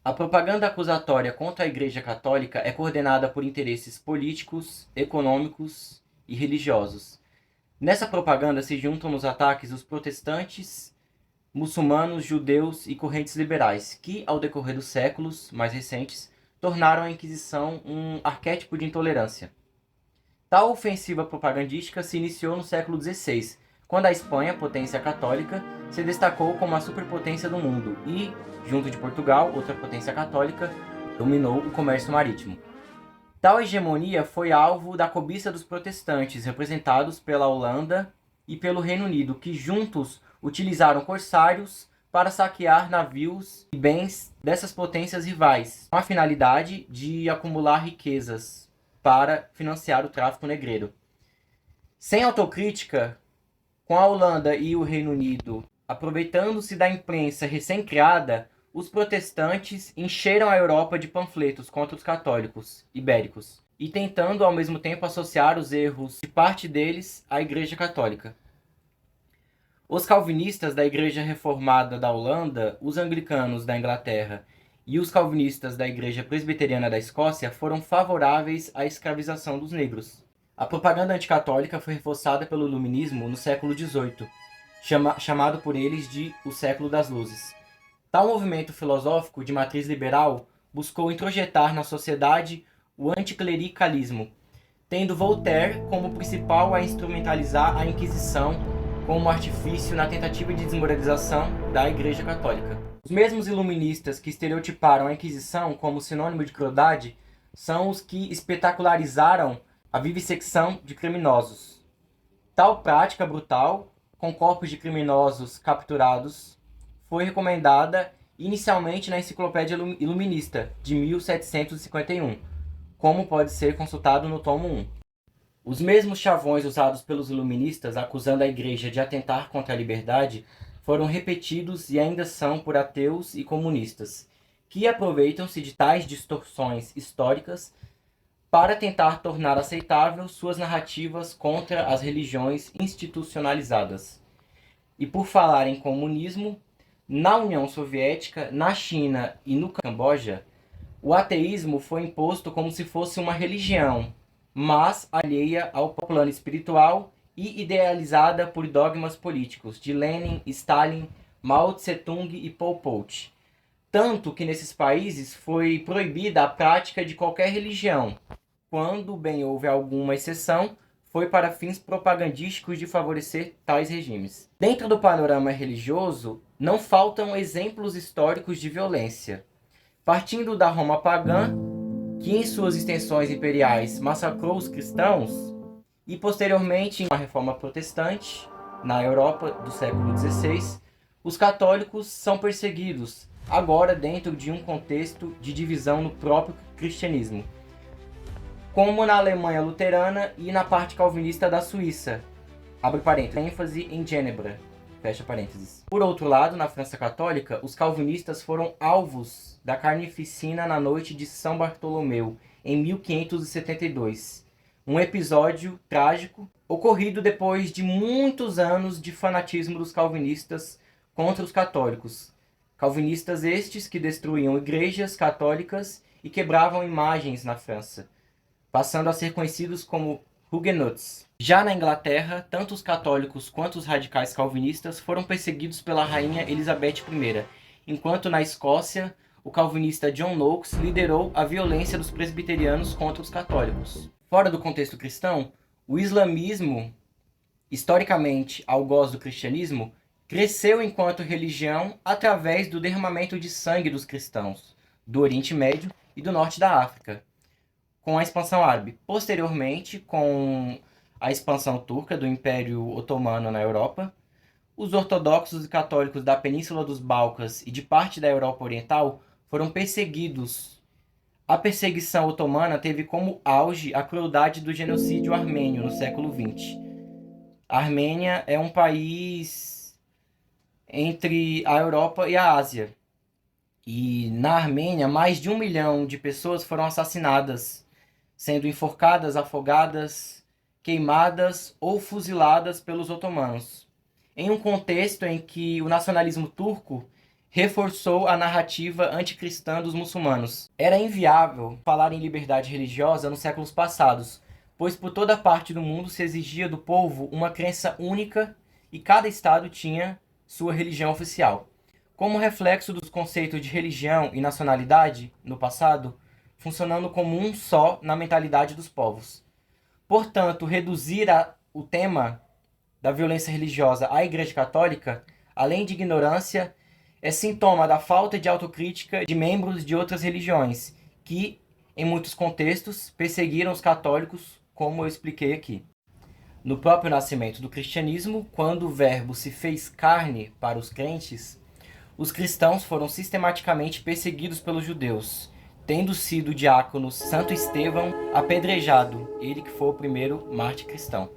A propaganda acusatória contra a Igreja Católica é coordenada por interesses políticos, econômicos e religiosos. Nessa propaganda se juntam nos ataques os protestantes, muçulmanos, judeus e correntes liberais, que, ao decorrer dos séculos mais recentes, tornaram a Inquisição um arquétipo de intolerância. Tal ofensiva propagandística se iniciou no século XVI, quando a Espanha, potência católica, se destacou como a superpotência do mundo e, junto de Portugal, outra potência católica, dominou o comércio marítimo. Tal hegemonia foi alvo da cobiça dos protestantes, representados pela Holanda e pelo Reino Unido, que juntos utilizaram corsários para saquear navios e bens dessas potências rivais, com a finalidade de acumular riquezas para financiar o tráfico negreiro. Sem autocrítica, com a Holanda e o Reino Unido aproveitando-se da imprensa recém-criada, os protestantes encheram a Europa de panfletos contra os católicos ibéricos e tentando ao mesmo tempo associar os erros de parte deles à Igreja Católica. Os calvinistas da Igreja Reformada da Holanda, os anglicanos da Inglaterra e os calvinistas da Igreja Presbiteriana da Escócia foram favoráveis à escravização dos negros. A propaganda anticatólica foi reforçada pelo Iluminismo no século XVIII, chamado por eles de o Século das Luzes. Tal movimento filosófico de matriz liberal buscou introjetar na sociedade o anticlericalismo, tendo Voltaire como principal a instrumentalizar a Inquisição como artifício na tentativa de desmoralização da Igreja Católica. Os mesmos iluministas que estereotiparam a Inquisição como sinônimo de crueldade são os que espetacularizaram a vivissecção de criminosos. Tal prática brutal, com corpos de criminosos capturados, foi recomendada inicialmente na Enciclopédia Iluminista, de 1751, como pode ser consultado no tomo 1. Os mesmos chavões usados pelos iluministas acusando a Igreja de atentar contra a liberdade foram repetidos e ainda são por ateus e comunistas, que aproveitam-se de tais distorções históricas para tentar tornar aceitável suas narrativas contra as religiões institucionalizadas. E por falar em comunismo, na União Soviética, na China e no Camboja, o ateísmo foi imposto como se fosse uma religião, mas alheia ao plano espiritual e idealizada por dogmas políticos de Lenin, Stalin, Mao Tse-tung e Pol Pot. Tanto que nesses países foi proibida a prática de qualquer religião. Quando bem houve alguma exceção, foi para fins propagandísticos de favorecer tais regimes. Dentro do panorama religioso, não faltam exemplos históricos de violência. Partindo da Roma pagã, que em suas extensões imperiais massacrou os cristãos, e posteriormente, com a Reforma Protestante, na Europa do século XVI, os católicos são perseguidos, agora dentro de um contexto de divisão no próprio cristianismo, como na Alemanha luterana e na parte calvinista da Suíça, abre parênteses, ênfase em Genebra, fecha parênteses. Por outro lado, na França Católica, os calvinistas foram alvos da carnificina na noite de São Bartolomeu, em 1572. Um episódio trágico ocorrido depois de muitos anos de fanatismo dos calvinistas contra os católicos. Calvinistas estes que destruíam igrejas católicas e quebravam imagens na França, passando a ser conhecidos como huguenots. Já na Inglaterra, tanto os católicos quanto os radicais calvinistas foram perseguidos pela rainha Elizabeth I, enquanto na Escócia, o calvinista John Knox liderou a violência dos presbiterianos contra os católicos. Fora do contexto cristão, o islamismo, historicamente algoz do cristianismo, cresceu enquanto religião através do derramamento de sangue dos cristãos do Oriente Médio e do Norte da África, com a expansão árabe. Posteriormente, com a expansão turca do Império Otomano na Europa, os ortodoxos e católicos da Península dos Balcãs e de parte da Europa Oriental foram perseguidos. A perseguição otomana teve como auge a crueldade do genocídio armênio no século XX. A Armênia é um país entre a Europa e a Ásia. E na Armênia, mais de 1 milhão de pessoas foram assassinadas, sendo enforcadas, afogadas, queimadas ou fuziladas pelos otomanos. Em um contexto em que o nacionalismo turco reforçou a narrativa anticristã dos muçulmanos. Era inviável falar em liberdade religiosa nos séculos passados, pois por toda parte do mundo se exigia do povo uma crença única e cada estado tinha sua religião oficial. Como reflexo dos conceitos de religião e nacionalidade no passado, funcionando como um só na mentalidade dos povos. Portanto, reduzir o tema da violência religiosa à Igreja Católica, além de ignorância, é sintoma da falta de autocrítica de membros de outras religiões, que, em muitos contextos, perseguiram os católicos, como eu expliquei aqui. No próprio nascimento do cristianismo, quando o Verbo se fez carne para os crentes, os cristãos foram sistematicamente perseguidos pelos judeus, tendo sido o diácono Santo Estevão apedrejado, ele que foi o primeiro mártir cristão.